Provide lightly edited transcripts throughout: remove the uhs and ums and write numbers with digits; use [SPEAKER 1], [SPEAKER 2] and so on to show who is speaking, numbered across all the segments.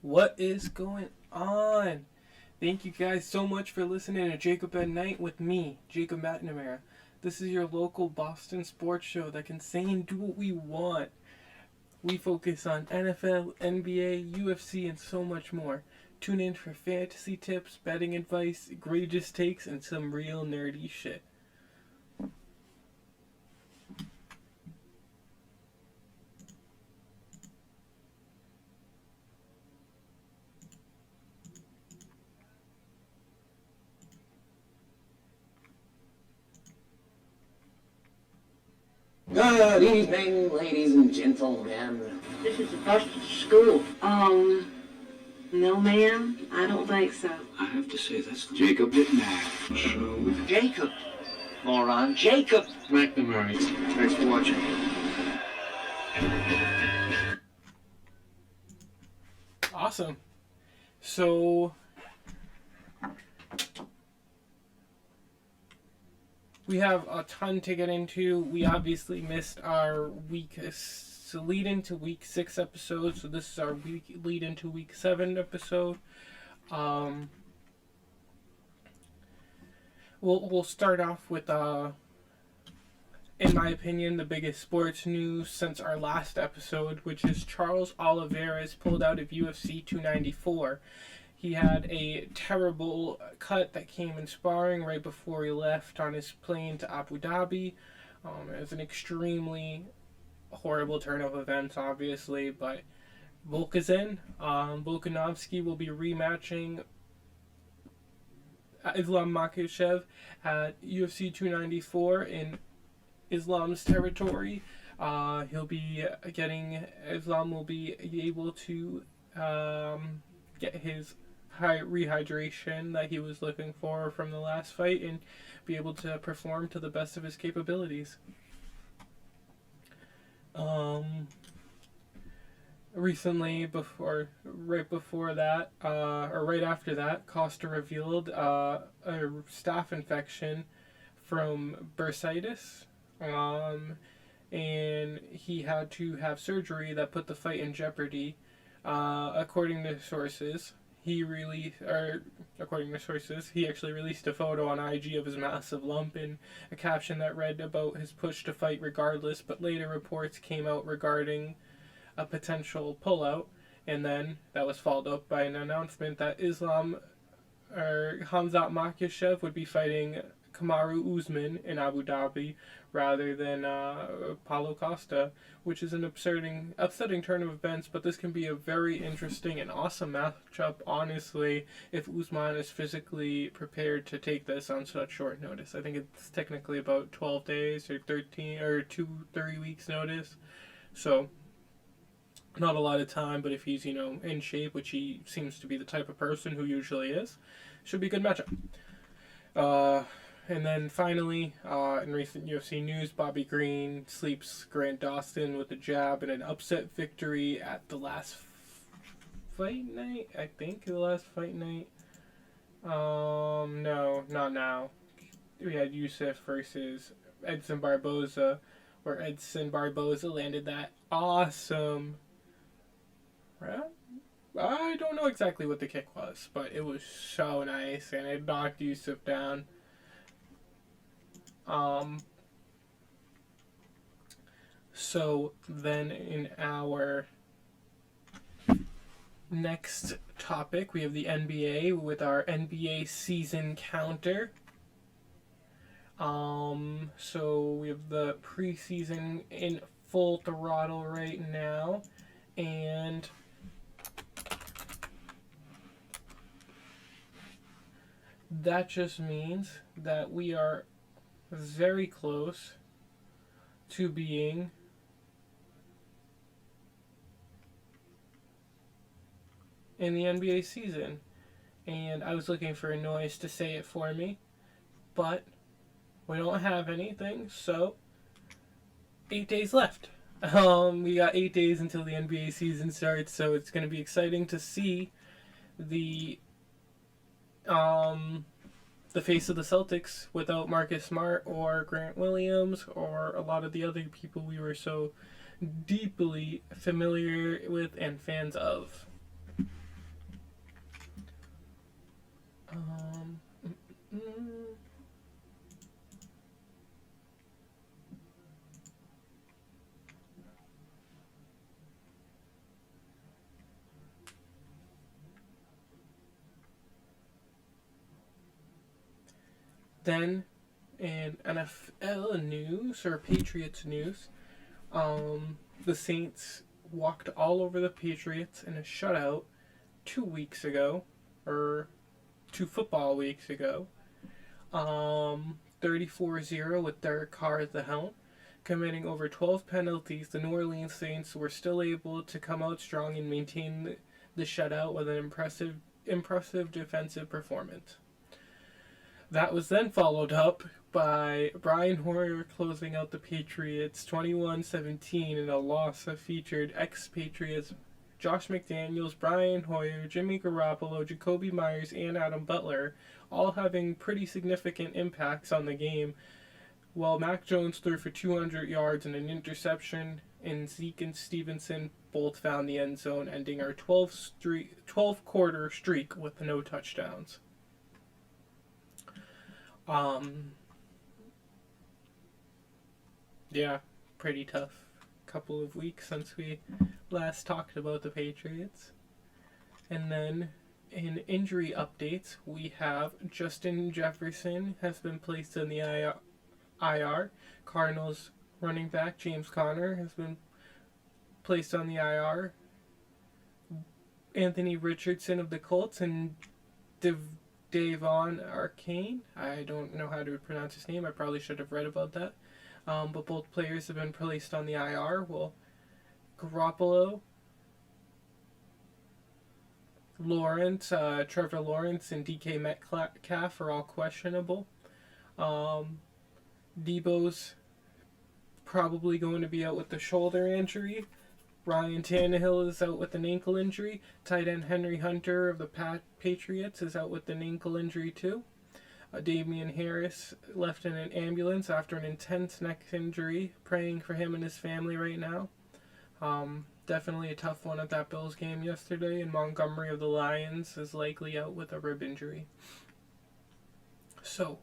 [SPEAKER 1] What is going on? Thank you guys so much for listening to Jacob at Night with me, Jacob McNamara. This is your local Boston sports show that can say and do what we want. We focus on NFL, NBA, UFC, and so much more. Tune in for fantasy tips, betting advice, egregious takes, and some real nerdy shit.
[SPEAKER 2] Good evening, ladies and gentlemen.
[SPEAKER 3] This is the Boston school. No ma'am, I don't think so.
[SPEAKER 4] I have to say, that's jakeupmac. So,
[SPEAKER 2] Jacob. Moron, Jacob.
[SPEAKER 4] McNamara. Thanks for watching.
[SPEAKER 1] Awesome. So, we have a ton to get into. We obviously missed our lead into week 6 episode, so this is our lead into week 7 episode. We'll start off with in my opinion, the biggest sports news since our last episode, which is Charles Oliveira's pulled out of UFC 294. He had a terrible cut that came in sparring right before he left on his plane to Abu Dhabi. It was an extremely horrible turn of events, obviously, but Volk is in. Volkanovski will be rematching Islam Makhachev at UFC 294 in Islam's territory. Islam will be able to get his high rehydration that he was looking for from the last fight and be able to perform to the best of his capabilities. Recently, right after that, Costa revealed a staph infection from bursitis, and he had to have surgery that put the fight in jeopardy. According to sources, he actually released a photo on IG of his massive lump and a caption that read about his push to fight regardless, but later reports came out regarding a potential pullout, and then that was followed up by an announcement that Hamzat Makhachev would be fighting Kamaru Usman in Abu Dhabi rather than Paulo Costa, which is an upsetting turn of events, but this can be a very interesting and awesome matchup, honestly, if Usman is physically prepared to take this on such short notice. I think it's technically about 12 days or 3 weeks notice, so not a lot of time, but if he's, in shape, which he seems to be the type of person who usually is, should be a good matchup. And then finally, in recent UFC news, Bobby Green sleeps Grant Dawson with a jab in an upset victory at the last fight night, I think. The last fight night. No, not now. We had Youssef versus Edson Barboza, where Edson Barboza landed that awesome... I don't know exactly what the kick was, but it was so nice, and it knocked Youssef down. So then in our next topic, we have the NBA with our NBA season counter. So we have the preseason in full throttle right now, and that just means that we are very close to being in the NBA season. And I was looking for a noise to say it for me, but we don't have anything, so 8 days left. We got 8 days until the NBA season starts, so it's going to be exciting to see the face of the Celtics without Marcus Smart or Grant Williams or a lot of the other people we were so deeply familiar with and fans of. Um, mm, mm. Then, in NFL news or Patriots news, the Saints walked all over the Patriots in a shutout 2 weeks ago, or 2 football weeks ago. 34-0 with Derek Carr at the helm. Committing over 12 penalties, the New Orleans Saints were still able to come out strong and maintain the shutout with an impressive defensive performance. That was then followed up by Brian Hoyer closing out the Patriots 21-17 in a loss that featured ex-Patriots Josh McDaniels, Brian Hoyer, Jimmy Garoppolo, Jacoby Myers, and Adam Butler, all having pretty significant impacts on the game, while Mac Jones threw for 200 yards and an interception, and Zeke and Stevenson both found the end zone, ending our 12-quarter streak with no touchdowns. Yeah, pretty tough couple of weeks since we last talked about the Patriots. And then in injury updates, we have Justin Jefferson has been placed in the IR. Cardinals running back James Conner has been placed on the IR. Anthony Richardson of the Colts and Davon Arcane. I don't know how to pronounce his name. I probably should have read about that. But both players have been placed on the IR. Well, Garoppolo, Lawrence, Trevor Lawrence, and DK Metcalf are all questionable. Debo's probably going to be out with the shoulder injury. Ryan Tannehill is out with an ankle injury. Tight end Henry Hunter of the Patriots is out with an ankle injury too. Damian Harris left in an ambulance after an intense neck injury. Praying for him and his family right now. Definitely a tough one at that Bills game yesterday. And Montgomery of the Lions is likely out with a rib injury. So,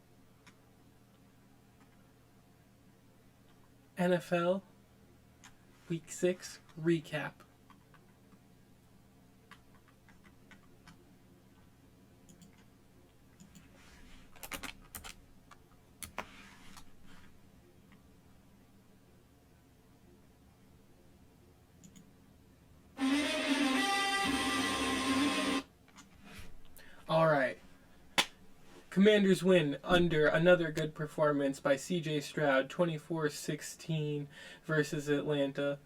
[SPEAKER 1] NFL Week 6 recap. All right. Commanders win under another good performance by C.J. Stroud, 24-16 versus Atlanta.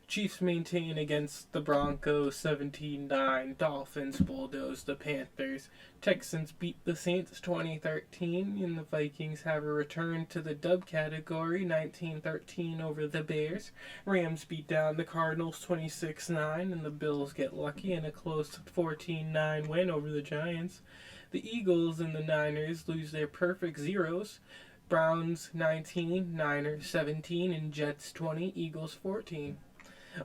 [SPEAKER 1] Chiefs maintain against the Broncos, 17-9. Dolphins bulldoze the Panthers. Texans beat the Saints 20-13, and the Vikings have a return to the dub category, 19-13 over the Bears. Rams beat down the Cardinals 26-9, and the Bills get lucky in a close 14-9 win over the Giants. The Eagles and the Niners lose their perfect zeros. Browns 19, Niners 17, and Jets 20, Eagles 14.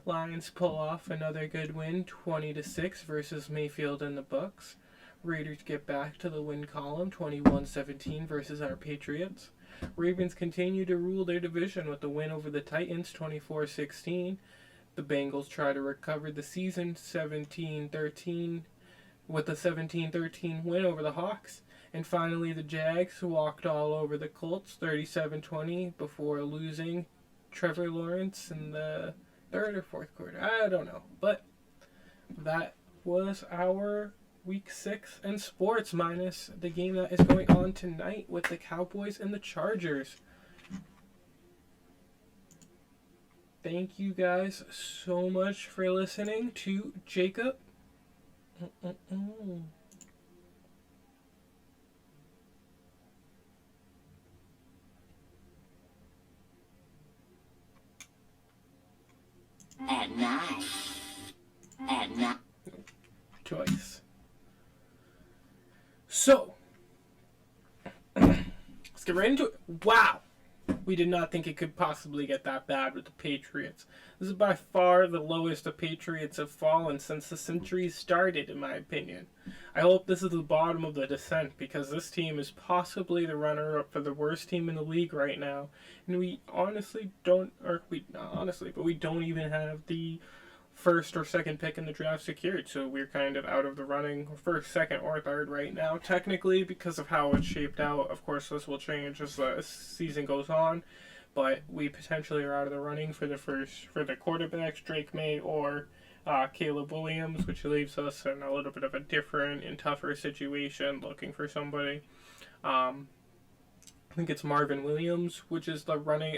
[SPEAKER 1] Lions pull off another good win, 20-6 versus Mayfield and the Bucks. Raiders get back to the win column, 21-17 versus our Patriots. Ravens continue to rule their division with the win over the Titans, 24-16. The Bengals try to recover the season, 17-13 with a 17-13 win over the Hawks. And finally, the Jags walked all over the Colts, 37-20, before losing Trevor Lawrence in the third or fourth quarter. I don't know. But that was our Week 6 in sports, minus the game that is going on tonight with the Cowboys and the Chargers. Thank you guys so much for listening to Jacob.
[SPEAKER 2] At night.
[SPEAKER 1] Choice. So, let's get right into it. Wow. We did not think it could possibly get that bad with the Patriots. This is by far the lowest the Patriots have fallen since the century started, in my opinion. I hope this is the bottom of the descent, because this team is possibly the runner-up for the worst team in the league right now. And we honestly don't, or we not honestly, but we don't even have the first or second pick in the draft secured, so we're kind of out of the running, first, second, or third right now, technically, because of how it's shaped out. Of course, this will change as the season goes on, but we potentially are out of the running for the quarterbacks, Drake May or Caleb Williams, which leaves us in a little bit of a different and tougher situation looking for somebody. I think it's Marvin Williams, which is the running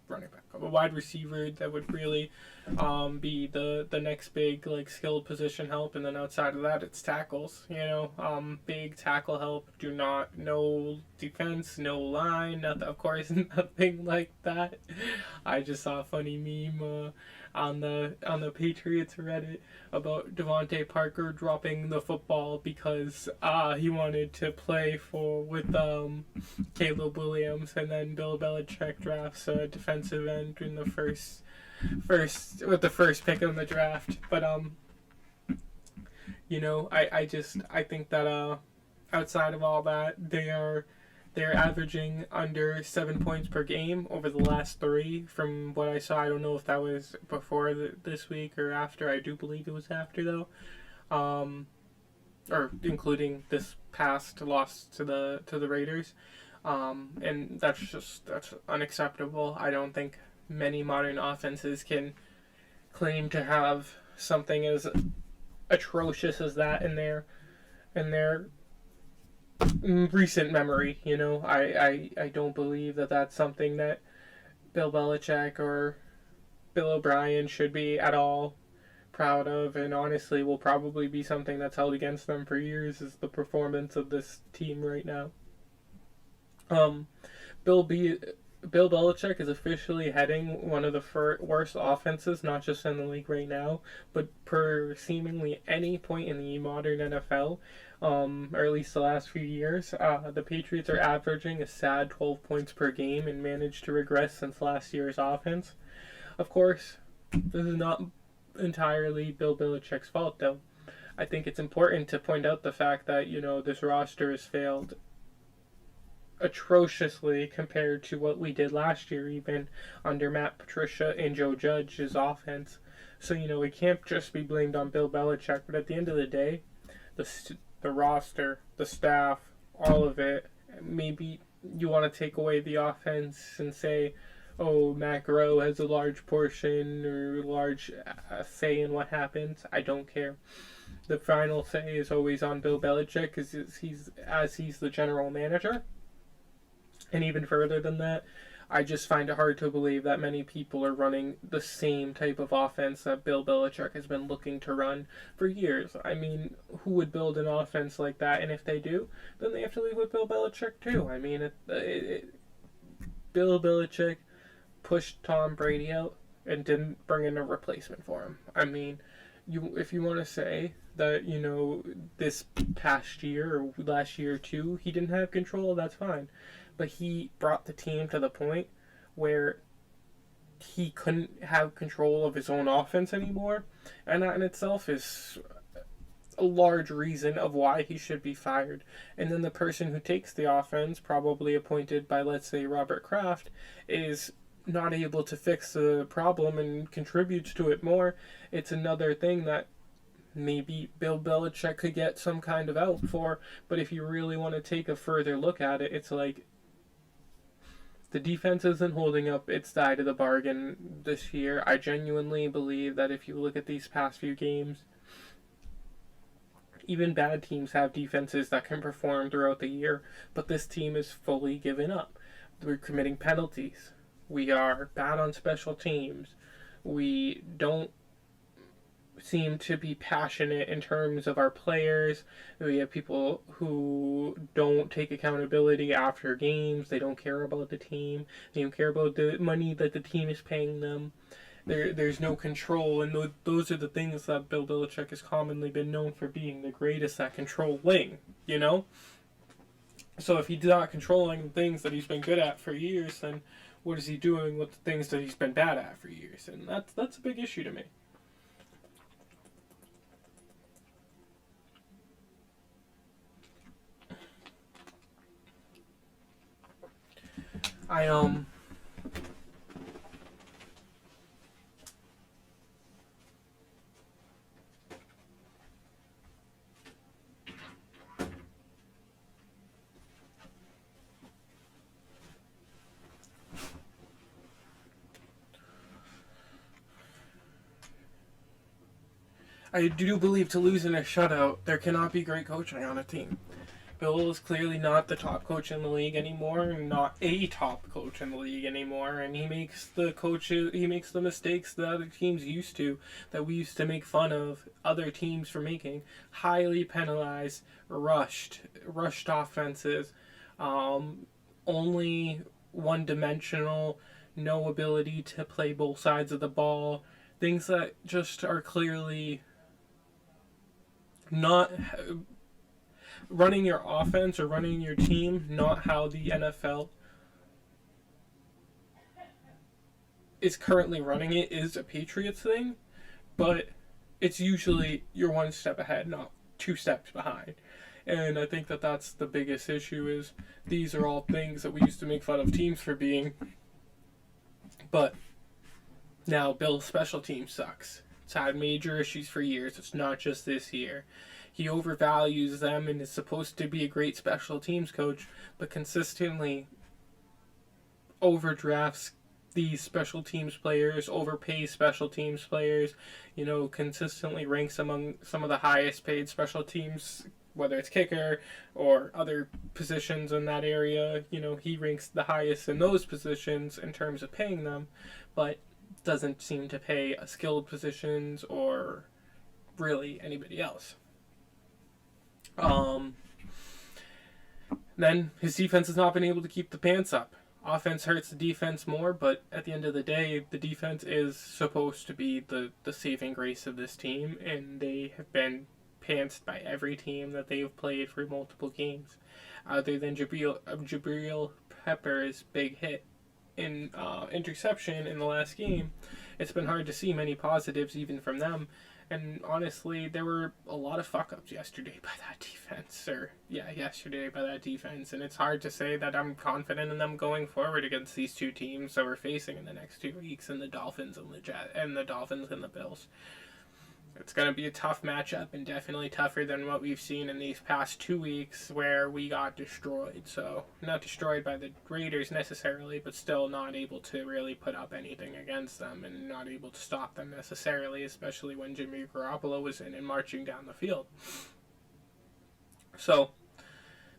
[SPEAKER 1] back, a wide receiver that would really be the next big like skilled position help, and then outside of that it's tackles. Big tackle help. No defense, no line, nothing. Of course, nothing like that. I just saw a funny meme on the Patriots Reddit about Devontae Parker dropping the football because he wanted to play with Caleb Williams, and then Bill Belichick drafts a defensive end in the first with the first pick in the draft. But I think that outside of all that, they're averaging under 7 points per game over the last 3 from what I saw. I don't know if that was before this week or after. I do believe it was after, though. Or including this past loss to the Raiders. And that's unacceptable. I don't think many modern offenses can claim to have something as atrocious as that in their recent memory. I don't believe that that's something that Bill Belichick or Bill O'Brien should be at all proud of, and honestly will probably be something that's held against them for years, is the performance of this team right now. Bill Belichick is officially heading one of the worst offenses, not just in the league right now, but per seemingly any point in the modern NFL, or at least the last few years. The Patriots are averaging a sad 12 points per game and managed to regress since last year's offense. Of course, this is not entirely Bill Belichick's fault, though. I think it's important to point out the fact that, this roster has failed atrociously compared to what we did last year, even under Matt Patricia and Joe Judge's offense. So, it can't just be blamed on Bill Belichick, but at the end of the day, the roster, the staff, all of it, maybe you want to take away the offense and say, oh, Matt Rowe has a large portion or large say in what happens. I don't care. The final say is always on Bill Belichick, because he's the general manager. And even further than that, I just find it hard to believe that many people are running the same type of offense that Bill Belichick has been looking to run for years. I mean, who would build an offense like that? And if they do, then they have to leave with Bill Belichick too. I mean, Bill Belichick pushed Tom Brady out and didn't bring in a replacement for him. I mean, if you want to say that, this past year or last year or two, he didn't have control, that's fine. But he brought the team to the point where he couldn't have control of his own offense anymore. And that in itself is a large reason of why he should be fired. And then the person who takes the offense, probably appointed by, let's say, Robert Kraft, is not able to fix the problem and contributes to it more. It's another thing that maybe Bill Belichick could get some kind of out for. But if you really want to take a further look at it, it's like, the defense isn't holding up its side of the bargain this year. I genuinely believe that if you look at these past few games, even bad teams have defenses that can perform throughout the year, but this team is fully given up. We're committing penalties. We are bad on special teams. We don't seem to be passionate in terms of our players. We have people who don't take accountability after games. They don't care about the team. They don't care about the money that the team is paying them. There's no control, and those are the things that Bill Belichick has commonly been known for being the greatest at controlling, So if he's not controlling things that he's been good at for years, then what is he doing with the things that he's been bad at for years? And that's a big issue to me. I I do believe to lose in a shutout, there cannot be great coaching on a team. Bill is clearly not the top coach in the league anymore, and not a top coach in the league anymore, and he makes the mistakes that other teams used to, that we used to make fun of other teams for making. Highly penalized, rushed offenses, only one-dimensional, no ability to play both sides of the ball, things that just are clearly not running your offense or running your team, not how the NFL is currently running it, is a Patriots thing, but it's usually you're one step ahead, not two steps behind. And I think that that's the biggest issue, is these are all things that we used to make fun of teams for being, but now Bill's special team sucks. It's had major issues for years. It's not just this year. He overvalues them and is supposed to be a great special teams coach, but consistently overdrafts these special teams players, overpays special teams players, consistently ranks among some of the highest paid special teams, whether it's kicker or other positions in that area. He ranks the highest in those positions in terms of paying them, but doesn't seem to pay skilled positions or really anybody else. Then his defense has not been able to keep the pants up. Offense hurts the defense more, but at the end of the day, the defense is supposed to be the saving grace of this team, and they have been pantsed by every team that they've played for multiple games. Other than Jabril Pepper's big hit in interception in the last game, it's been hard to see many positives even from them. And honestly, there were a lot of fuck-ups yesterday by that defense. And it's hard to say that I'm confident in them going forward against these two teams that we're facing in the next 2 weeks, and the Dolphins and the Dolphins and the Bills. It's going to be a tough matchup, and definitely tougher than what we've seen in these past 2 weeks where we got destroyed. So, not destroyed by the Raiders necessarily, but still not able to really put up anything against them and not able to stop them necessarily, especially when Jimmy Garoppolo was in and marching down the field. So,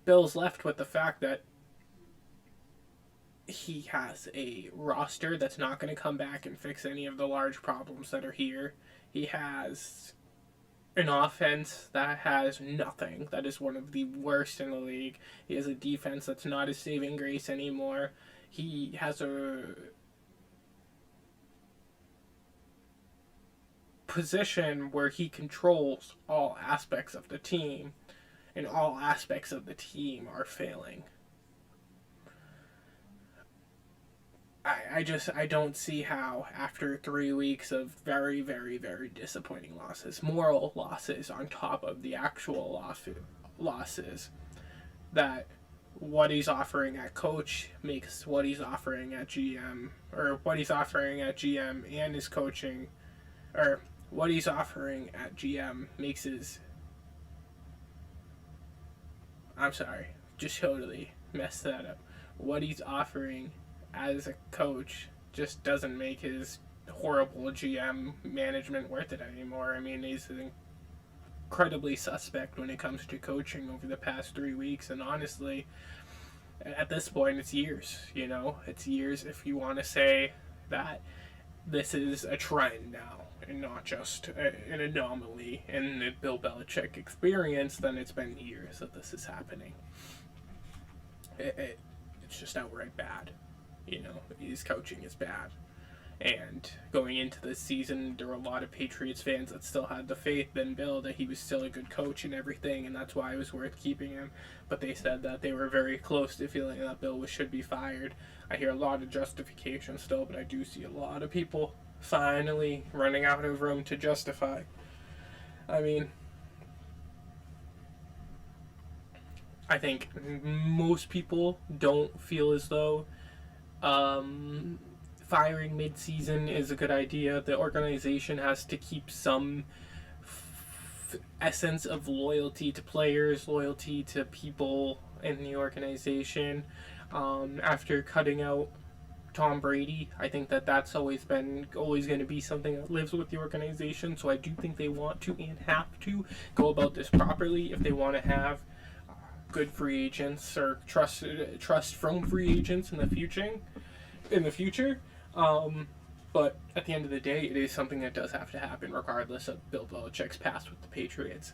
[SPEAKER 1] Bill's left with the fact that he has a roster that's not going to come back and fix any of the large problems that are here. He has an offense that has nothing. That is one of the worst in the league. He has a defense that's not a saving grace anymore. He has a position where he controls all aspects of the team, and all aspects of the team are failing. I don't see how, after 3 weeks of very, very, very disappointing losses, moral losses on top of the actual losses, that what he's offering at coach makes what he's offering at GM, or what he's offering at GM and his coaching, or what he's offering at GM makes his, I'm sorry, just totally messed that up. What he's offering as a coach just doesn't make his horrible GM management worth it anymore. I mean, he's incredibly suspect when it comes to coaching over the past 3 weeks, and honestly, at this point, it's years. It's years if you want to say that this is a trend now and not just an anomaly in the Bill Belichick experience. Then it's been years that this is happening. It's just outright bad. His coaching is bad. And going into this season, there were a lot of Patriots fans that still had the faith in Bill that he was still a good coach and everything, and that's why it was worth keeping him. But they said that they were very close to feeling that Bill should be fired. I hear a lot of justification still, but I do see a lot of people finally running out of room to justify. I mean, I think most people don't feel as though firing mid-season is a good idea. The organization has to keep some essence of loyalty to players, loyalty to people in the organization. After cutting out Tom Brady, I think that that's always going to be something that lives with the organization. So I do think they want to and have to go about this properly if they want to have good free agents or trust from free agents in the future. But at the end of the day, it is something that does have to happen regardless of Bill Belichick's past with the Patriots.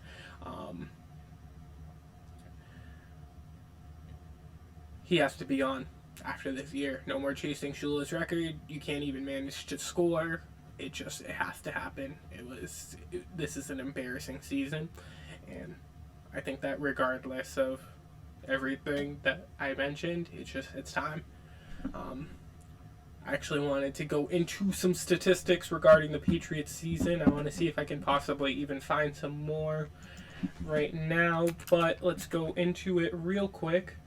[SPEAKER 1] He has to be on after this year. No more chasing Shula's record. You can't even manage to score. It has to happen. This is an embarrassing season, and I think that regardless of everything that I mentioned, it's time. I actually wanted to go into some statistics regarding the Patriots season. I want to see if I can possibly even find some more right now, but let's go into it real quick.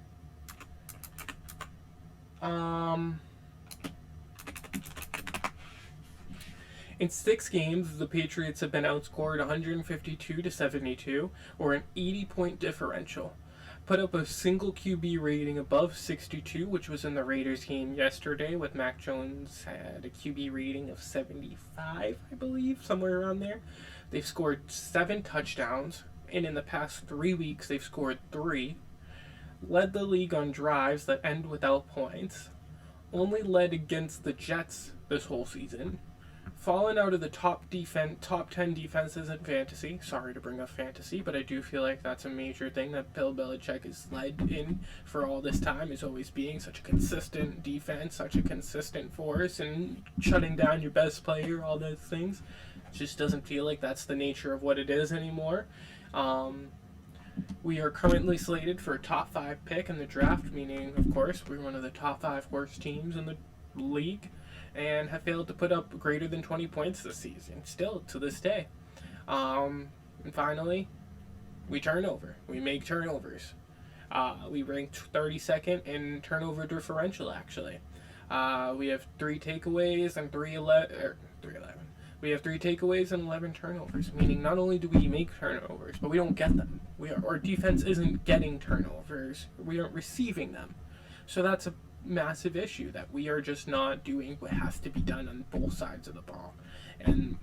[SPEAKER 1] In 6 games, the Patriots have been outscored 152-72, or an 80-point differential. Put up a single QB rating above 62, which was in the Raiders game yesterday, with Mac Jones had a QB rating of 75, I believe, somewhere around there. They've scored 7 touchdowns, and in the past 3 weeks, they've scored 3. Led the league on drives that end without points. Only led against the Jets this whole season. Fallen out of the top 10 defenses in fantasy. Sorry to bring up fantasy, but I do feel like that's a major thing that Bill Belichick has led in for all this time, is always being such a consistent defense, such a consistent force, and shutting down your best player, all those things. It just doesn't feel like that's the nature of what it is anymore. We are currently slated for a top 5 pick in the draft, meaning, of course, we're one of the top 5 worst teams in the league, and have failed to put up greater than 20 points this season, still to this day. And finally, we turn over. We make turnovers. We ranked 32nd in turnover differential, actually. We have 3 takeaways and 311. We have 3 takeaways and 11 turnovers, meaning not only do we make turnovers, but we don't get them. Our defense isn't getting turnovers. We aren't receiving them. So that's a massive issue, that we are just not doing what has to be done on both sides of the ball. And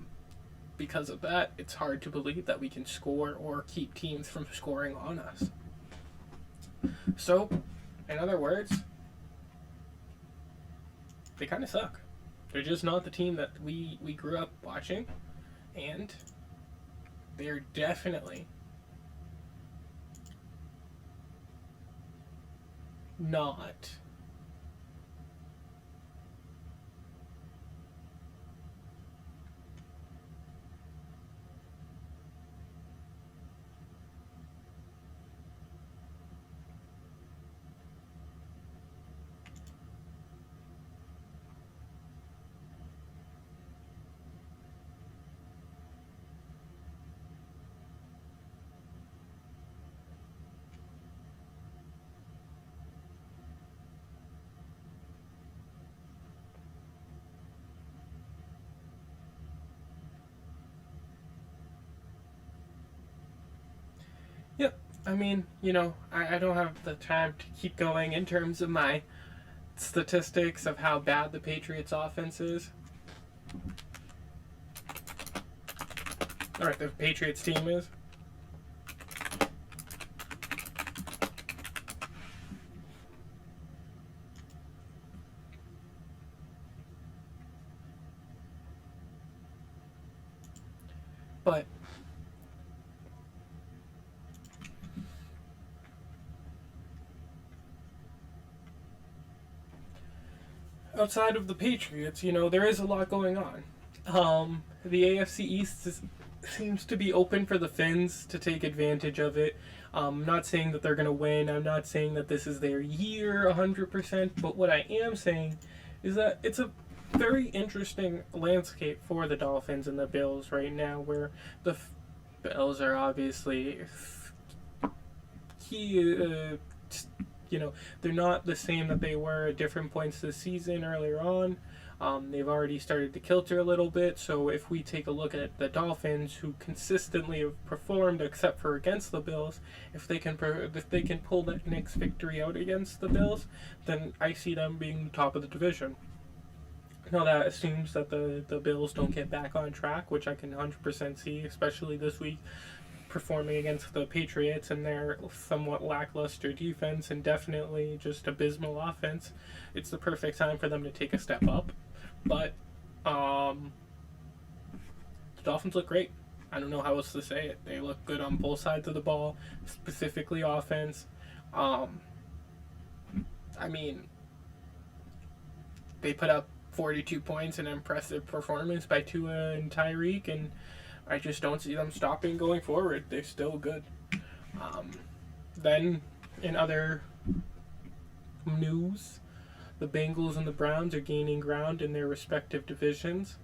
[SPEAKER 1] because of that, it's hard to believe that we can score or keep teams from scoring on us. So, in other words, they kind of suck. They're just not the team that we grew up watching, and they're definitely not Yep. I mean, I don't have the time to keep going in terms of my statistics of how bad the Patriots offense is. Or the Patriots team is. But outside of the Patriots, there is a lot going on. The AFC East seems to be open for the Finns to take advantage of it. I'm not saying that they're going to win. I'm not saying that this is their year 100%. But what I am saying is that it's a very interesting landscape for the Dolphins and the Bills right now, where the Bills are obviously key. They're not the same that they were at different points this season earlier on. They've already started to kilter a little bit. So if we take a look at the Dolphins, who consistently have performed, except for against the Bills, if they can pull that next victory out against the Bills, then I see them being the top of the division. Now that assumes that the Bills don't get back on track, which I can 100% see, especially this week, performing against the Patriots and their somewhat lackluster defense and definitely just abysmal offense. It's the perfect time for them to take a step up. But the Dolphins look great. I don't know how else to say it. They look good on both sides of the ball, specifically offense. They put up 42 points, an impressive performance by Tua and Tyreek, and I just don't see them stopping going forward. They're still good. Then, in other news, the Bengals and the Browns are gaining ground in their respective divisions.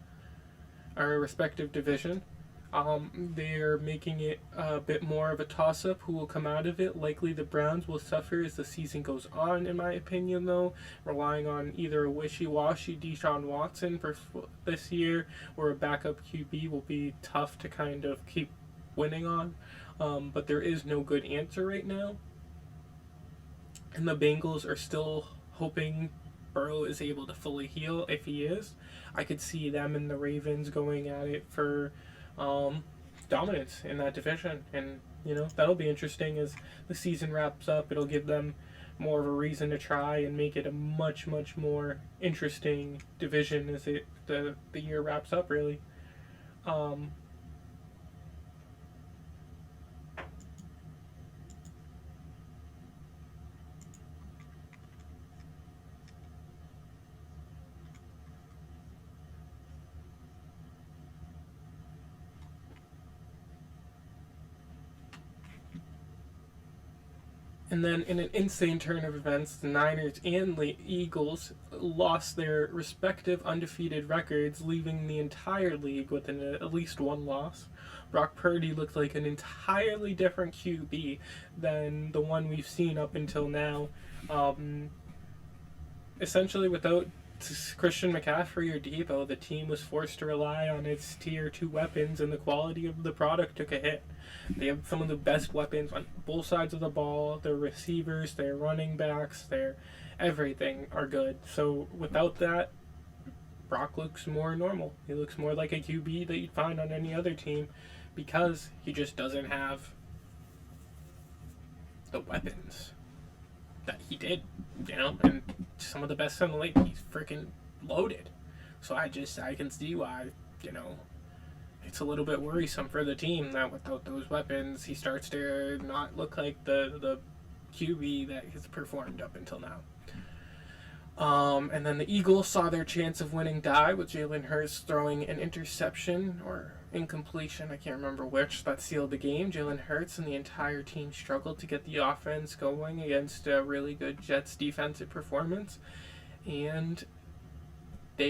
[SPEAKER 1] They're making it a bit more of a toss-up who will come out of it. Likely the Browns will suffer as the season goes on, in my opinion, though. Relying on either a wishy-washy Deshaun Watson for this year or a backup QB will be tough to kind of keep winning on. But there is no good answer right now. And the Bengals are still hoping Burrow is able to fully heal. If he is, I could see them and the Ravens going at it for dominance in that division, and that'll be interesting as the season wraps up. It'll give them more of a reason to try and make it a much more interesting division as the year wraps up, really. And then in an insane turn of events, the Niners and the Eagles lost their respective undefeated records, leaving the entire league with at least one loss. Brock Purdy looked like an entirely different QB than the one we've seen up until now. Essentially, without Christian McCaffrey or Debo, the team was forced to rely on its tier 2 weapons, and the quality of the product took a hit. They have some of the best weapons on both sides of the ball. Their receivers, their running backs, their everything are good. So without that, Brock looks more normal. He looks more like a QB that you'd find on any other team because he just doesn't have the weapons that he did, and some of the best in the league. He's freaking loaded. So I can see why, it's a little bit worrisome for the team that without those weapons, he starts to not look like the QB that has performed up until now. And then the Eagles saw their chance of winning die with Jalen Hurts throwing an interception or incompletion, I can't remember which, that sealed the game. Jalen Hurts and the entire team struggled to get the offense going against a really good Jets defensive performance, and the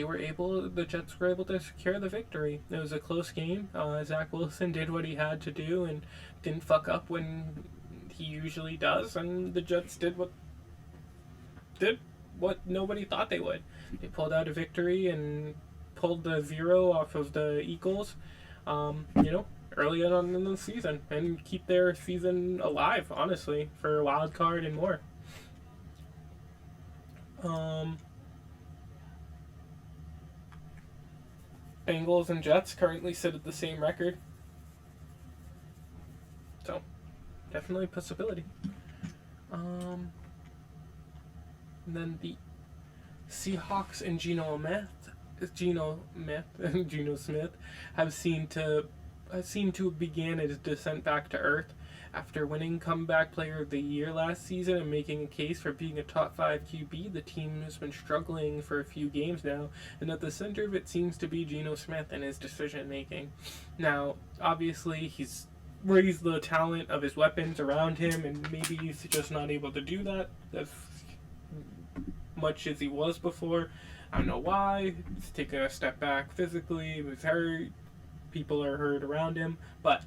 [SPEAKER 1] Jets were able to secure the victory. It was a close game. Zach Wilson did what he had to do and didn't fuck up when he usually does, and the Jets did what nobody thought they would. They pulled out a victory and pulled the 0 off of the Eagles, early on in the season, and keep their season alive, honestly, for a wild card and more. Bengals and Jets currently sit at the same record. So, definitely a possibility. And then the Seahawks and Geno Smith have seemed to have began its descent back to earth after winning Comeback Player of the Year last season and making a case for being a top 5 QB. The team has been struggling for a few games now, and at the center of it seems to be Geno Smith and his decision making. Now, obviously, he's raised the talent of his weapons around him, and maybe he's just not able to do that as much as he was before. I don't know why. He's taken a step back physically. He was hurt. People are hurt around him, but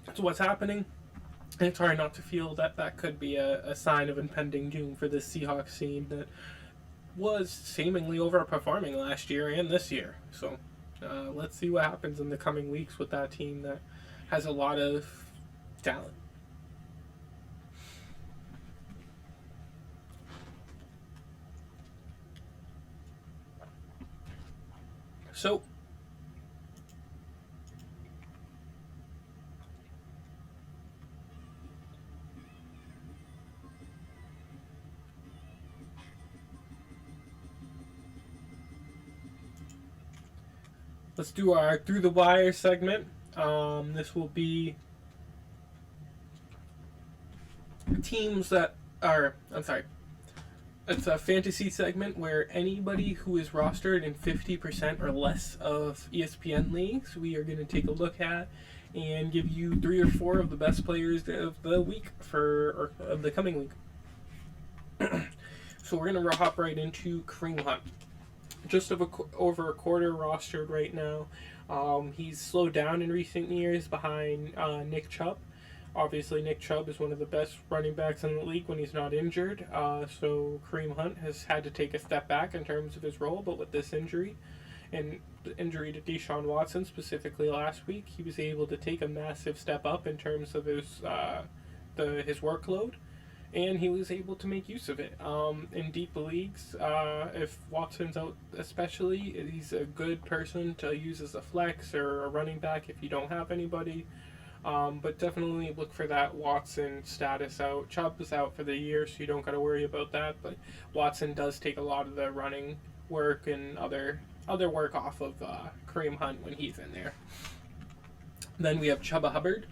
[SPEAKER 1] that's what's happening. And it's hard not to feel that that could be a sign of impending doom for this Seahawks team that was seemingly overperforming last year and this year. So let's see what happens in the coming weeks with that team that has a lot of talent. So, let's do our Through the Wire segment. This will be teams that are, it's a fantasy segment where anybody who is rostered in 50% or less of ESPN leagues, we are going to take a look at and give you 3 or 4 of the best players of the week or of the coming week. So we're going to hop right into Kareem Hunt. Just over a quarter rostered right now. He's slowed down in recent years behind Nick Chubb. Obviously, Nick Chubb is one of the best running backs in the league when he's not injured. So Kareem Hunt has had to take a step back in terms of his role. But with this injury, and the injury to Deshaun Watson specifically last week, he was able to take a massive step up in terms of his workload. And he was able to make use of it. In deep leagues, if Watson's out especially, he's a good person to use as a flex or a running back if you don't have anybody. But definitely look for that Watson status out. Chubb is out for the year, so you don't got to worry about that. But Watson does take a lot of the running work and other work off of Kareem Hunt when he's in there. Then we have Chuba Hubbard.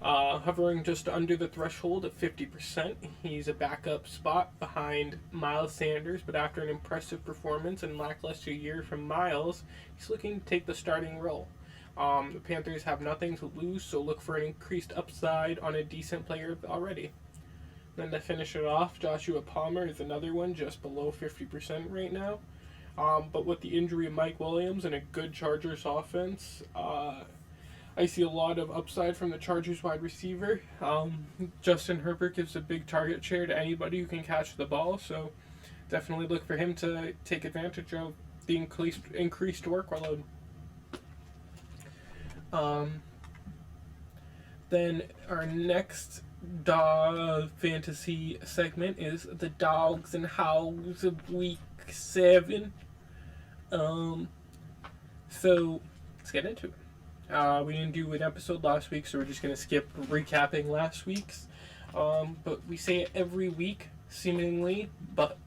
[SPEAKER 1] Hovering just under the threshold of 50%. He's a backup spot behind Miles Sanders, but after an impressive performance and lackluster year from Miles, he's looking to take the starting role. The Panthers have nothing to lose, so look for an increased upside on a decent player already. Then to finish it off, Joshua Palmer is another one just below 50% right now. But with the injury of Mike Williams and a good Chargers offense, I see a lot of upside from the Chargers wide receiver. Justin Herbert gives a big target share to anybody who can catch the ball, so definitely look for him to take advantage of the increased workload. Then our next fantasy segment is the Dogs and Hows of Week 7. So let's get into it. We didn't do an episode last week, so we're just going to skip recapping last week's. But we say it every week, seemingly. But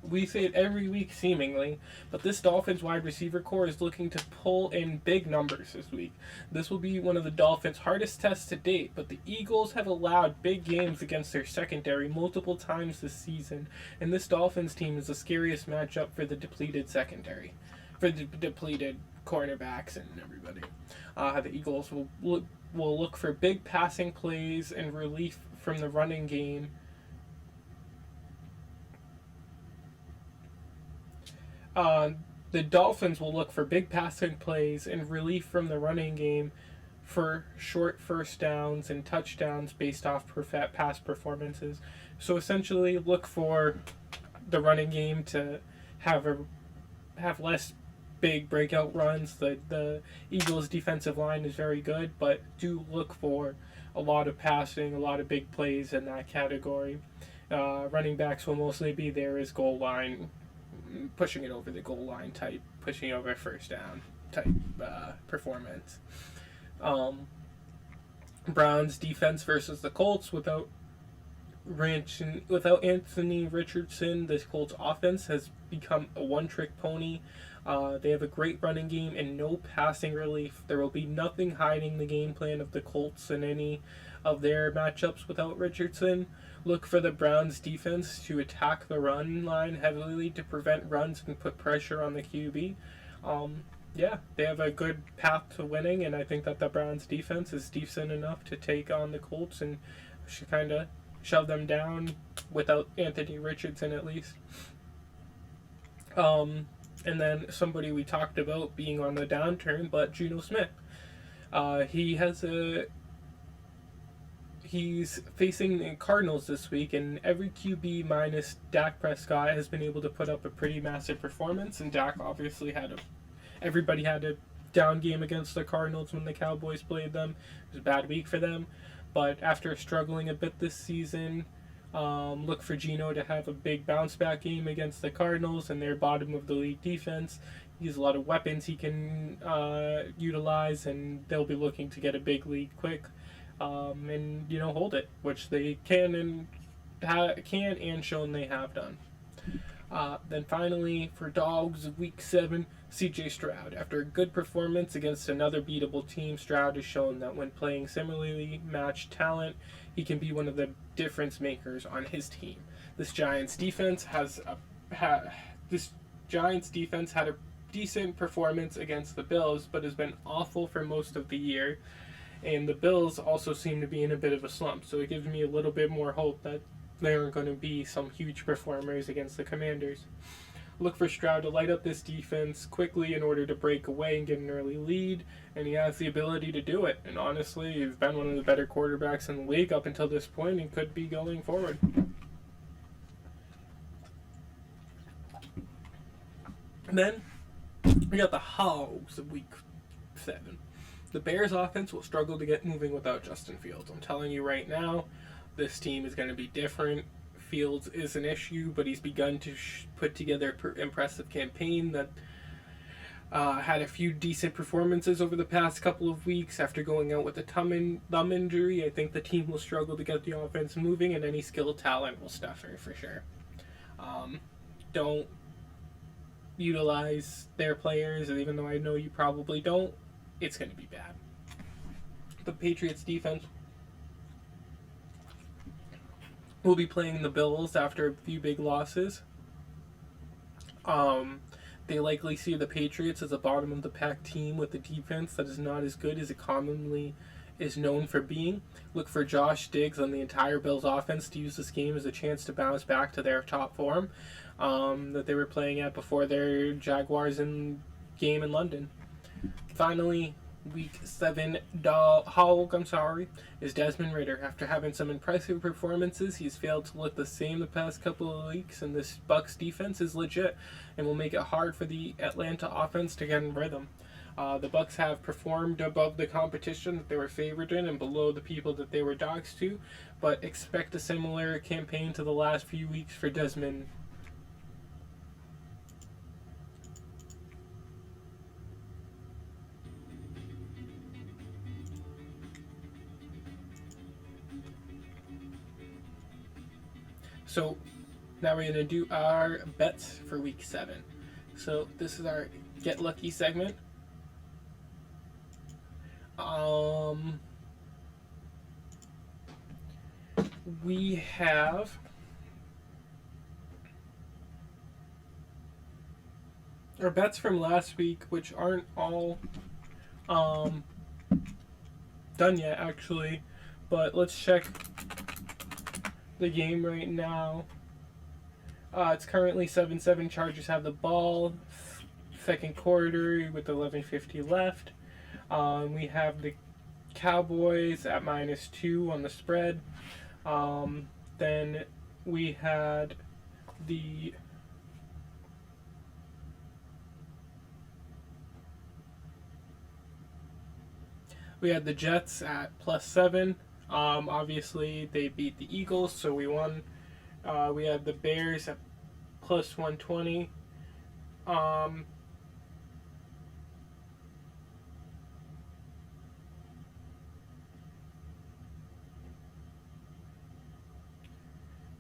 [SPEAKER 1] this Dolphins wide receiver core is looking to pull in big numbers this week. This will be one of the Dolphins' hardest tests to date, but the Eagles have allowed big games against their secondary multiple times this season, and this Dolphins team is the scariest matchup for the depleted secondary, for the depleted cornerbacks and everybody. The Eagles will look for big passing plays and relief from the running game. The Dolphins will look for big passing plays and relief from the running game for short first downs and touchdowns based off past performances. So essentially, look for the running game to have less big breakout runs. The Eagles' defensive line is very good, but do look for a lot of passing, a lot of big plays in that category. Running backs will mostly be there as goal line, pushing it over the goal line type, pushing over first down type performance. Browns defense versus the Colts without Anthony Richardson, this Colts offense has become a one-trick pony. They have a great running game and no passing relief. There will be nothing hiding the game plan of the Colts in any of their matchups without Richardson. Look for the Browns defense to attack the run line heavily to prevent runs and put pressure on the QB. Yeah, they have a good path to winning, and I think that the Browns defense is decent enough to take on the Colts and should kind of shove them down without Anthony Richardson at least. And then somebody we talked about being on the downturn, but Geno Smith. He's facing the Cardinals this week, and every QB minus Dak Prescott has been able to put up a pretty massive performance. And Dak obviously everybody had a down game against the Cardinals when the Cowboys played them. It was a bad week for them, but after struggling a bit this season, look for Geno to have a big bounce back game against the Cardinals and their bottom of the league defense. He has a lot of weapons he can utilize, and they'll be looking to get a big lead quick. And hold it, which they can and shown they have done. Then finally, for dogs of Week 7, C.J. Stroud. After a good performance against another beatable team, Stroud has shown that when playing similarly matched talent, he can be one of the difference makers on his team. This Giants defense had a decent performance against the Bills, but has been awful for most of the year. And the Bills also seem to be in a bit of a slump, so it gives me a little bit more hope that they aren't going to be some huge performers against the Commanders. Look for Stroud to light up this defense quickly in order to break away and get an early lead, and he has the ability to do it. And honestly, he's been one of the better quarterbacks in the league up until this point and could be going forward. And then we got the Hogs of Week 7. The Bears offense will struggle to get moving without Justin Fields. I'm telling you right now, this team is going to be different. Fields is an issue, but he's begun to put together an impressive campaign that had a few decent performances over the past couple of weeks. After going out with a thumb injury, I think the team will struggle to get the offense moving, and any skilled talent will stutter for sure. Don't utilize their players, even though I know you probably don't. It's going to be bad. The Patriots defense will be playing the Bills after a few big losses. They likely see the Patriots as a bottom of the pack team with a defense that is not as good as it commonly is known for being. Look for Josh Diggs on the entire Bills offense to use this game as a chance to bounce back to their top form that they were playing at before their Jaguars game in London. Finally, Week 7 Hog is Desmond Ridder. After having some impressive performances, he's failed to look the same the past couple of weeks, and this Bucs defense is legit and will make it hard for the Atlanta offense to get in rhythm. The Bucs have performed above the competition that they were favored in and below the people that they were dogs to, but expect a similar campaign to the last few weeks for Desmond. So now we're going to do our bets for Week 7. So this is our Get Lucky segment. We have our bets from last week, which aren't all done yet actually, but let's check the game right now. It's currently 7-7. Chargers have the ball. Second quarter with 11:50 left. We have the Cowboys at -2 on the spread. Then we had the Jets at +7. Obviously, they beat the Eagles, so we won. We had the Bears at +120.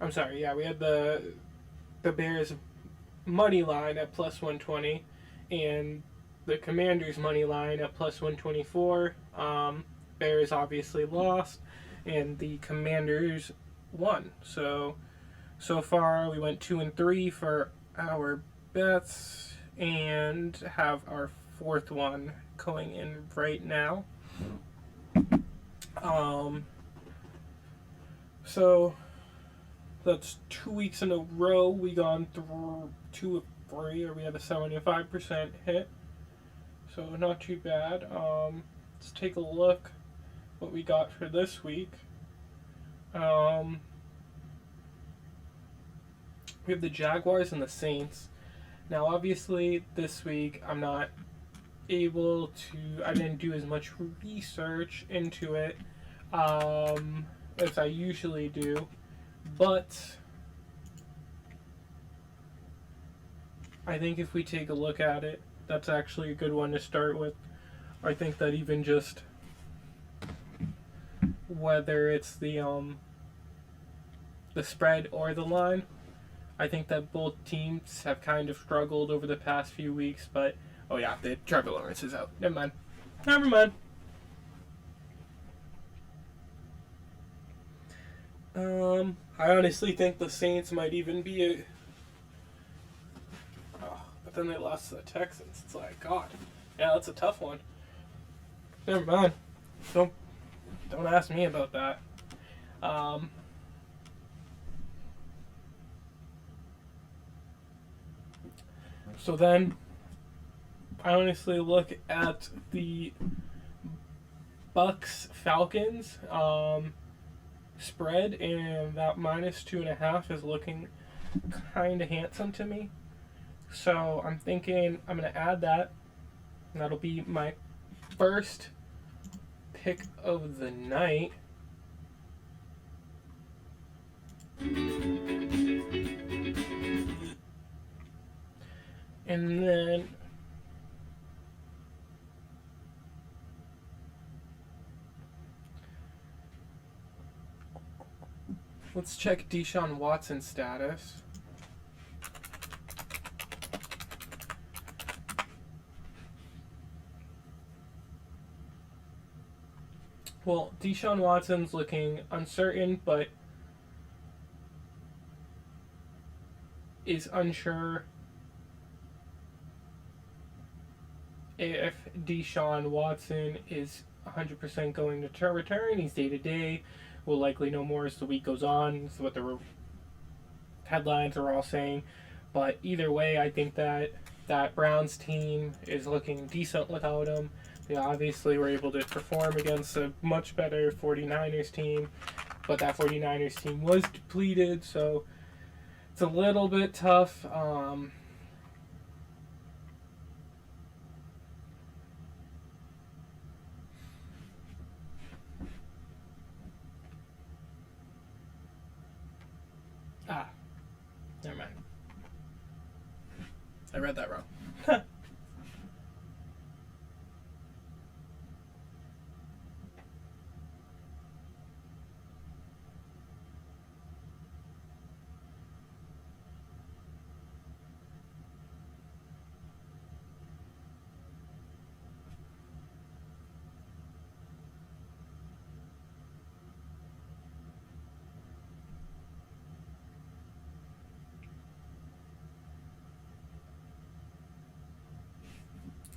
[SPEAKER 1] I'm sorry, yeah, we had the Bears money line at +120, and the Commanders money line at plus 124. Bears obviously lost, and the Commanders won. So far we went 2-3 for our bets, and have our fourth one going in right now. So that's 2 weeks in a row we gone through 2 of 3, or we have a 75% hit. So not too bad. Let's take a look what we got for this week. We have the Jaguars and the Saints. Now, obviously, this week I'm not able to. I didn't do as much research into it as I usually do, but I think if we take a look at it, that's actually a good one to start with. I think that even just whether it's the spread or the line, I think that both teams have kind of struggled over the past few weeks. But oh yeah, the Trevor Lawrence is out. Never mind. Never mind. I honestly think the Saints might even be a. Oh, but then they lost to the Texans. It's like, God, yeah, that's a tough one. Never mind. Don't ask me about that. So then, I honestly look at the Bucks Falcons spread, and that minus 2.5 is looking kind of handsome to me. So I'm thinking I'm gonna add that, and that'll be my first pick of the night. And then let's check Deshaun Watson's status. Well, Deshaun Watson's looking uncertain, but is unsure if Deshaun Watson is 100% going to return. He's day to day. We'll likely know more as the week goes on. That's what the headlines are all saying. But either way, I think that Browns team is looking decent without him. They obviously were able to perform against a much better 49ers team, but that 49ers team was depleted, so it's a little bit tough. Never mind. I read that wrong.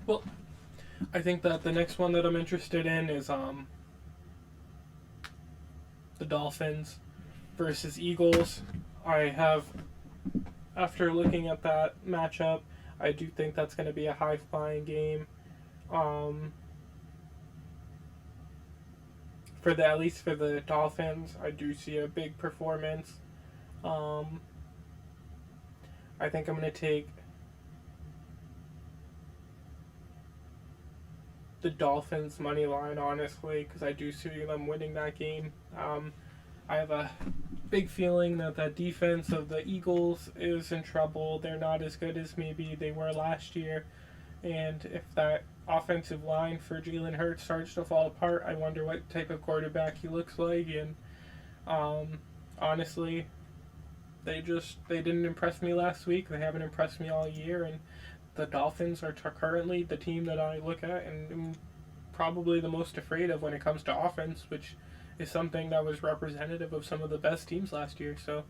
[SPEAKER 1] Well, I think that the next one that I'm interested in is the Dolphins versus Eagles. I have, after looking at that matchup, I do think that's going to be a high-flying game. At least for the Dolphins, I do see a big performance. I think I'm going to take the Dolphins money line, honestly, because I do see them winning that game. I have a big feeling that defense of the Eagles is in trouble. They're not as good as maybe they were last year, and if that offensive line for Jalen Hurts starts to fall apart, I wonder what type of quarterback he looks like. And honestly, they didn't impress me last week. They haven't impressed me all year, and the Dolphins are currently the team that I look at and am probably the most afraid of when it comes to offense, which is something that was representative of some of the best teams last year. So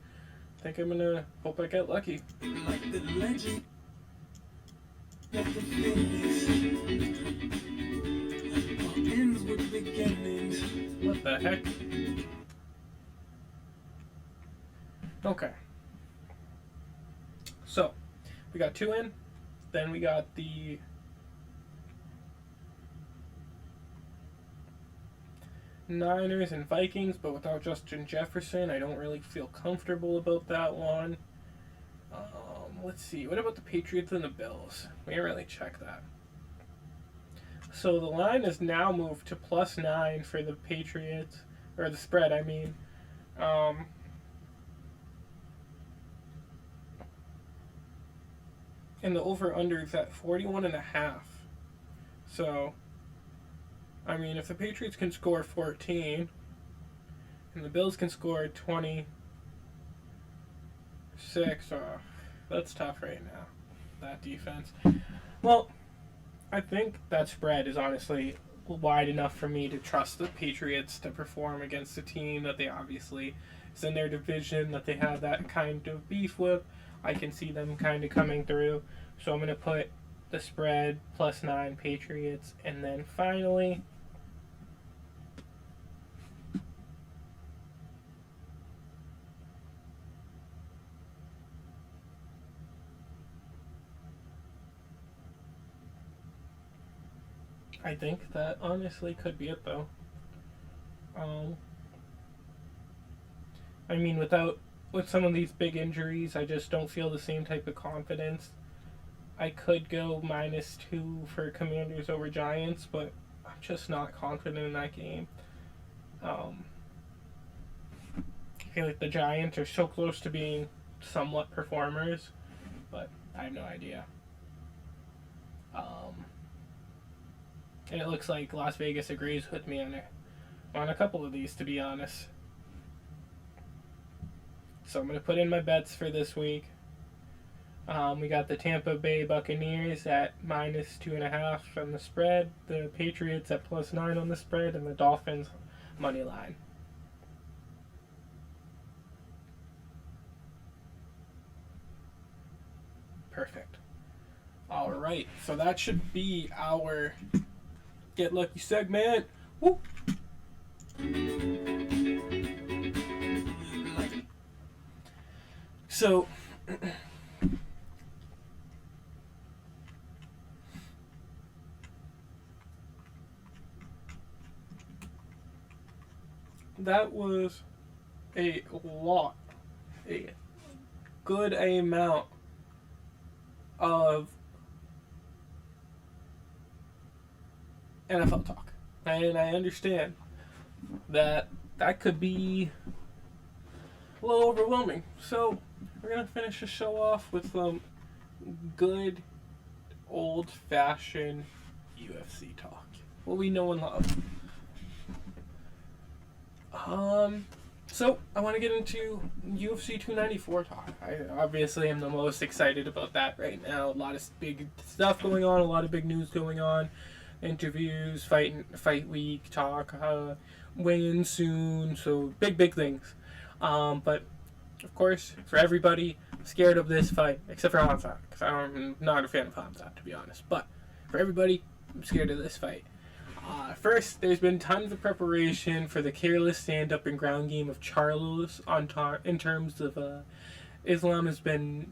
[SPEAKER 1] I think I'm going to hope I get lucky.
[SPEAKER 5] Like the legend of the finish ends with beginnings.
[SPEAKER 1] What the heck? Okay. So, we got 2 in. Then we got the Niners and Vikings, but without Justin Jefferson, I don't really feel comfortable about that one. Let's see. What about the Patriots and the Bills? We didn't really check that. So the line is now moved to +9 for the Patriots, or the spread, I mean. And the over-under is at 41.5. So, I mean, if the Patriots can score 14, and the Bills can score 26, that's tough right now, that defense. Well, I think that spread is honestly wide enough for me to trust the Patriots to perform against a team that they obviously is in their division, that they have that kind of beef with. I can see them kind of coming through. So I'm going to put the spread +9 Patriots. And then finally, I think that honestly could be it though. I mean, with some of these big injuries, I just don't feel the same type of confidence. I could go -2 for Commanders over Giants, but I'm just not confident in that game. I feel like the Giants are so close to being somewhat performers, but I have no idea. And it looks like Las Vegas agrees with me on a couple of these, to be honest. So I'm going to put in my bets for this week. We got the Tampa Bay Buccaneers at -2.5 on the spread, the Patriots at +9 on the spread, and the Dolphins money line. Perfect. All right, so that should be our Get Lucky segment. Woo! So that was a good amount of NFL talk. And I understand that could be a little overwhelming. So we're going to finish the show off with some good old-fashioned UFC talk. What we know and love. So I want to get into UFC 294 talk. I obviously am the most excited about that right now. A lot of big stuff going on, a lot of big news going on. Interviews, fight week talk, weigh-in soon, so big things. But of course, for everybody scared of this fight, except for Hamzat, because I'm not a fan of Hamzat, to be honest. But for everybody, I'm scared of this fight. First, there's been tons of preparation for the careless stand-up and ground game of Charlos in terms of Islam has been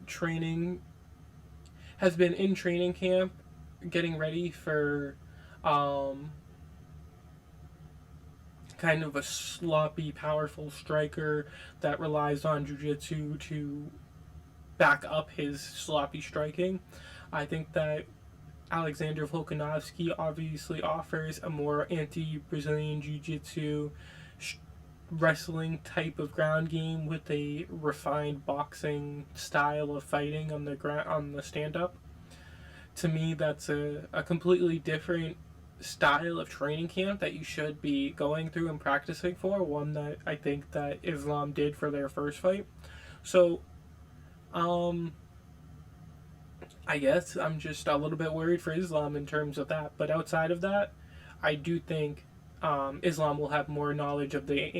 [SPEAKER 1] in training camp, getting ready for kind of a sloppy, powerful striker that relies on jiu-jitsu to back up his sloppy striking. I think that Alexander Volkanovski obviously offers a more anti-Brazilian jiu-jitsu wrestling type of ground game with a refined boxing style of fighting on the stand-up. To me, that's a completely different style of training camp that you should be going through and practicing for, one that I think that Islam did for their first fight. So, I guess I'm just a little bit worried for Islam in terms of that. But outside of that, I do think Islam will have more knowledge of the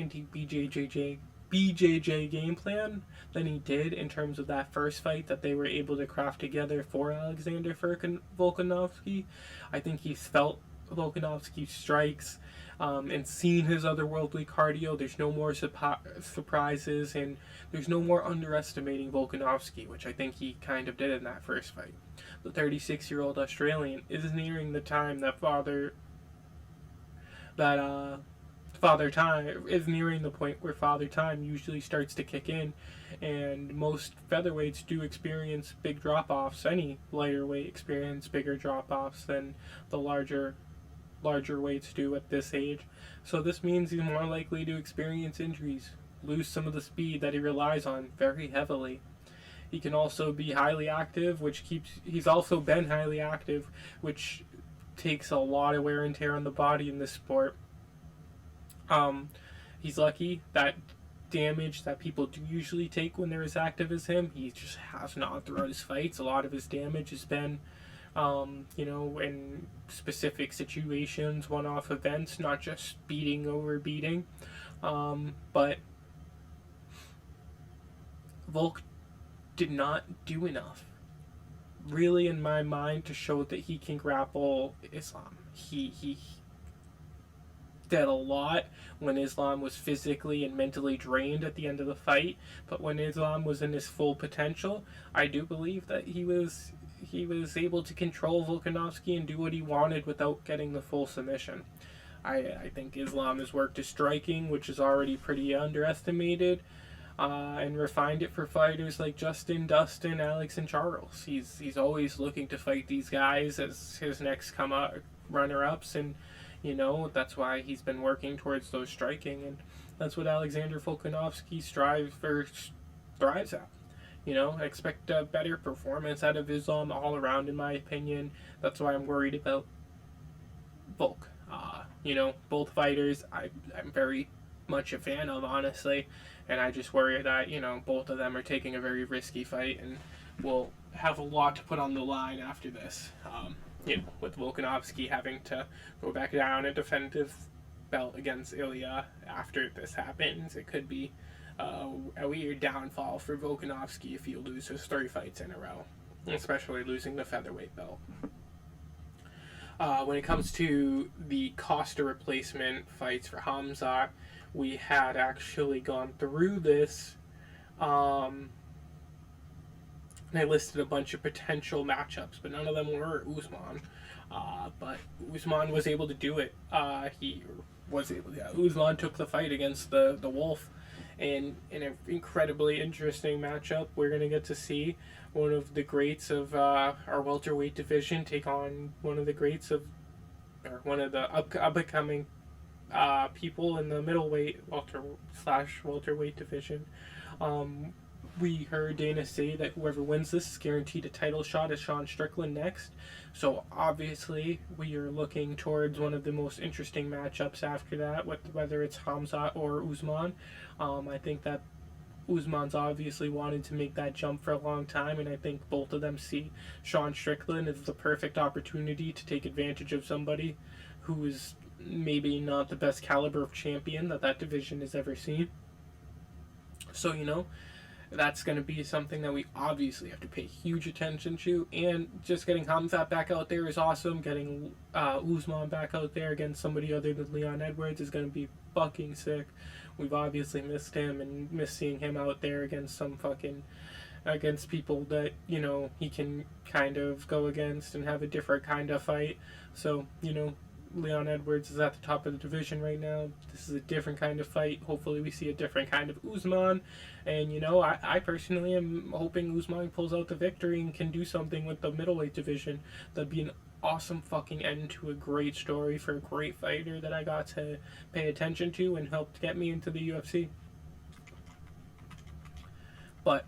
[SPEAKER 1] BJJ game plan than he did in terms of that first fight that they were able to craft together for Alexander Volkanovski. I think he's felt Volkanovski's strikes and seen his otherworldly cardio. There's no more surprises, and there's no more underestimating Volkanovski, which I think he kind of did in that first fight. The 36-year-old Australian is nearing the time that Father Time is nearing the point where Father Time usually starts to kick in, and most featherweights do experience big drop-offs. Any lighter weight experience bigger drop-offs than the larger weights do at this age. So this means he's more likely to experience injuries, lose some of the speed that he relies on very heavily. He can also be highly active, he's also been highly active, which takes a lot of wear and tear on the body in this sport. He's lucky that damage that people do usually take when they're as active as him, he just has not throughout his fights. A lot of his damage has been, in specific situations, one-off events, not just beating over beating. But Volk did not do enough, really, in my mind, to show that he can grapple Islam. He did a lot when Islam was physically and mentally drained at the end of the fight, but when Islam was in his full potential, I do believe that he was able to control Volkanovski and do what he wanted without getting the full submission. I think Islam has worked his striking, which is already pretty underestimated, and refined it for fighters like Justin, Dustin, Alex, and Charles. He's always looking to fight these guys as his next runner-ups, and that's why he's been working towards those striking, and that's what Alexander Volkanovski thrives at. I expect a better performance out of Islam all around, in my opinion. That's why I'm worried about Volk. Both fighters I'm very much a fan of, honestly, and I just worry that, both of them are taking a very risky fight and will have a lot to put on the line after this. With Volkanovski having to go back down and defend his belt against Ilya after this happens, it could be a weird downfall for Volkanovski if he loses 3 fights in a row, especially losing the featherweight belt. When it comes to the Costa replacement fights for Hamzat, we had actually gone through this. And I listed a bunch of potential matchups, but none of them were Usman. But Usman was able to do it. Usman took the fight against the Wolf, and in an incredibly interesting matchup, we're going to get to see one of the greats of our welterweight division take on one of the upcoming people in the middleweight welterweight division. We heard Dana say that whoever wins this is guaranteed a title shot at Sean Strickland next. So obviously we are looking towards one of the most interesting matchups after that, whether it's Hamzat or Usman. I think that Usman's obviously wanted to make that jump for a long time, and I think both of them see Sean Strickland as the perfect opportunity to take advantage of somebody who is maybe not the best caliber of champion that division has ever seen. So, that's going to be something that we obviously have to pay huge attention to, and just getting Hamzat back out there is awesome. Getting Usman back out there against somebody other than Leon Edwards is going to be fucking sick. We've obviously missed him and missed seeing him out there against against people that, he can kind of go against and have a different kind of fight. So, Leon Edwards is at the top of the division right now. This is a different kind of fight. Hopefully we see a different kind of Usman. And, I personally am hoping Usman pulls out the victory and can do something with the middleweight division. That'd be an awesome fucking end to a great story for a great fighter that I got to pay attention to and helped get me into the UFC. But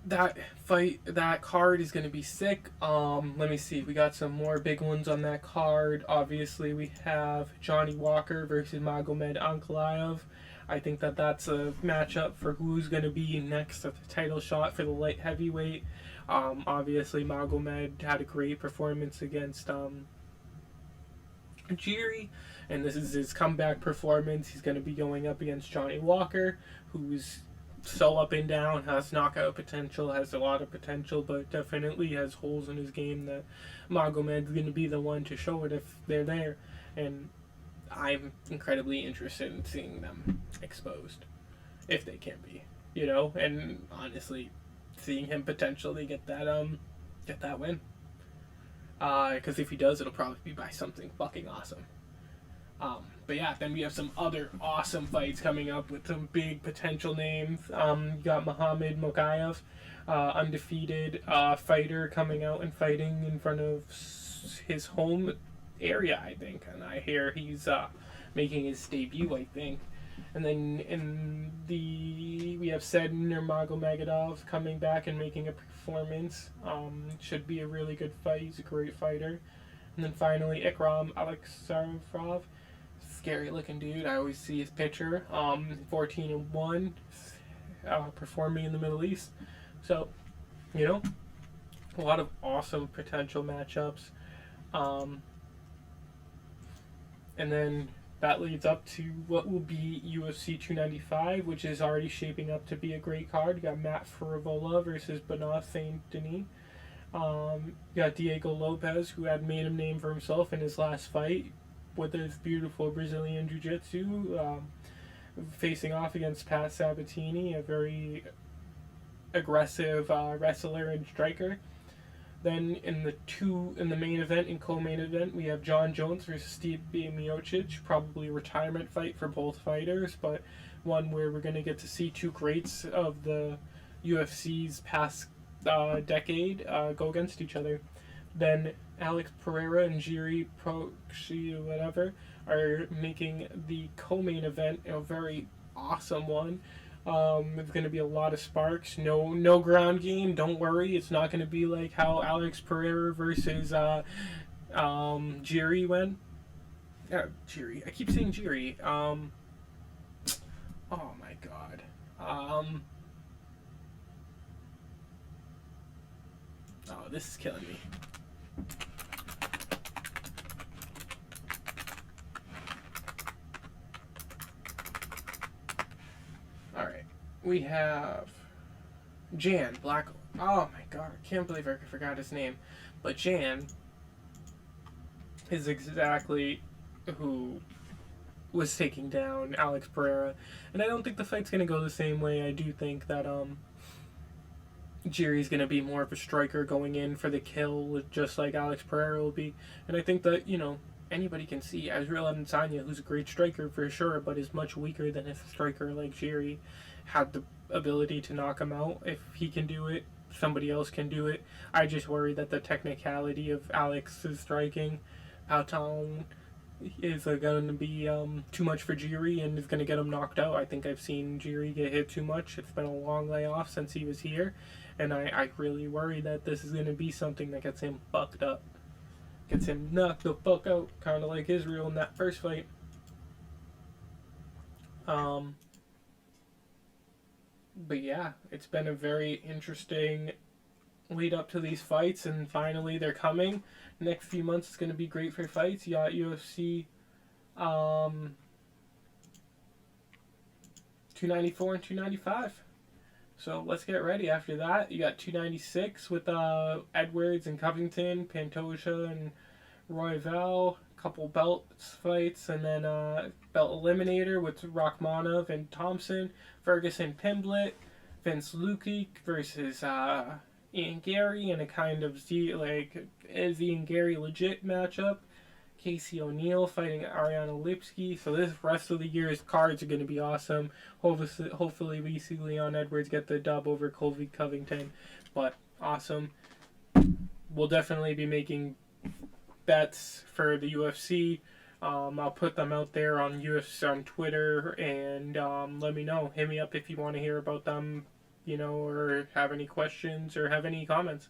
[SPEAKER 1] that fight, that card is going to be sick. Let me see. We got some more big ones on that card. Obviously, we have Johnny Walker versus Magomed Ankalaev. I think that that's a matchup for who's going to be next at the title shot for the light heavyweight. Obviously, Magomed had a great performance against Jiri, and this is his comeback performance. He's going to be going up against Johnny Walker, who's so up and down, has knockout potential, has a lot of potential, but definitely has holes in his game that Magomed's going to be the one to show it if they're there. And I'm incredibly interested in seeing them exposed, if they can be, you know. And honestly, seeing him potentially get that win. Because if he does, it'll probably be by something fucking awesome. But yeah, then we have some other awesome fights coming up with some big potential names. You got Muhammad Mokaev, undefeated fighter, coming out and fighting in front of his home area, I think. And I hear he's making his debut, I think. And then we have Said Nurmagomedov coming back and making a performance. Should be a really good fight. He's a great fighter. And then finally Ikram Alexarov, scary looking dude. I always see his picture. 14-1, performing in the Middle East. So, you know, a lot of awesome potential matchups. And then that leads up to what will be UFC 295, which is already shaping up to be a great card. You got Matt Farivola versus Benoit Saint Denis. You got Diego Lopez, who had made a name for himself in his last fight with his beautiful Brazilian Jiu-Jitsu, facing off against Pat Sabatini, a very aggressive wrestler and striker. Then in the main event and co-main event, we have John Jones versus Steve Miocic, probably a retirement fight for both fighters, but one where we're going to get to see two greats of the UFC's past decade go against each other. Then Alex Pereira and Jiri Prochazka, whatever, are making the co-main event a very awesome one. It's going to be a lot of sparks. No ground game. Don't worry. It's not going to be like how Alex Pereira versus Jiri went. Jiri. I keep saying Jiri. Oh my god. Oh, this is killing me. We have Jan Black. Oh my god, I can't believe I forgot his name. But Jan is exactly who was taking down Alex Pereira. And I don't think the fight's going to go the same way. I do think that Jiri's going to be more of a striker going in for the kill, just like Alex Pereira will be. And I think that, you know, anybody can see Azrael Adesanya, who's a great striker for sure, but is much weaker than a striker like Jiri, had the ability to knock him out. If he can do it, somebody else can do it. I just worry that the technicality of Alex's striking, Pauton, is going to be too much for Jiri and is going to get him knocked out. I think I've seen Jiri get hit too much. It's been a long layoff since he was here, and I really worry that this is going to be something that gets him fucked up. Gets him knocked the fuck out, kind of like Israel in that first fight. But yeah, it's been a very interesting lead up to these fights, and finally they're coming. Next few months is going to be great for fights. You got UFC 294 and 295. So let's get ready. After that, you got 296 with Edwards and Covington, Pantoja and Royval, couple belts fights, and then belt eliminator with Rachmanov and Thompson, Ferguson Pimblett, Vince Lukic versus Ian Gary in a kind of is Ian Gary legit matchup. Casey O'Neill fighting Ariana Lipsky. So this rest of the year's cards are going to be awesome. Hopefully we see Leon Edwards get the dub over Colby Covington. But awesome. We'll definitely be making bets for the UFC. I'll put them out there on UFC on Twitter, and let me know. Hit me up if you want to hear about them or have any questions or have any comments.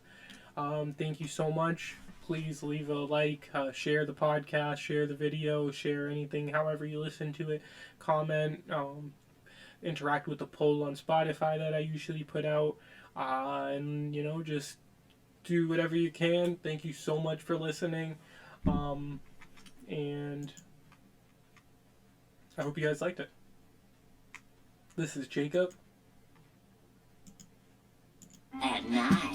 [SPEAKER 1] Thank you so much. Please leave a like, share the podcast, share the video, share anything, however you listen to it. Comment, interact with the poll on Spotify that I usually put out, and just do whatever you can. Thank you so much for listening, and I hope you guys liked it. This is Jacob.
[SPEAKER 2] At night.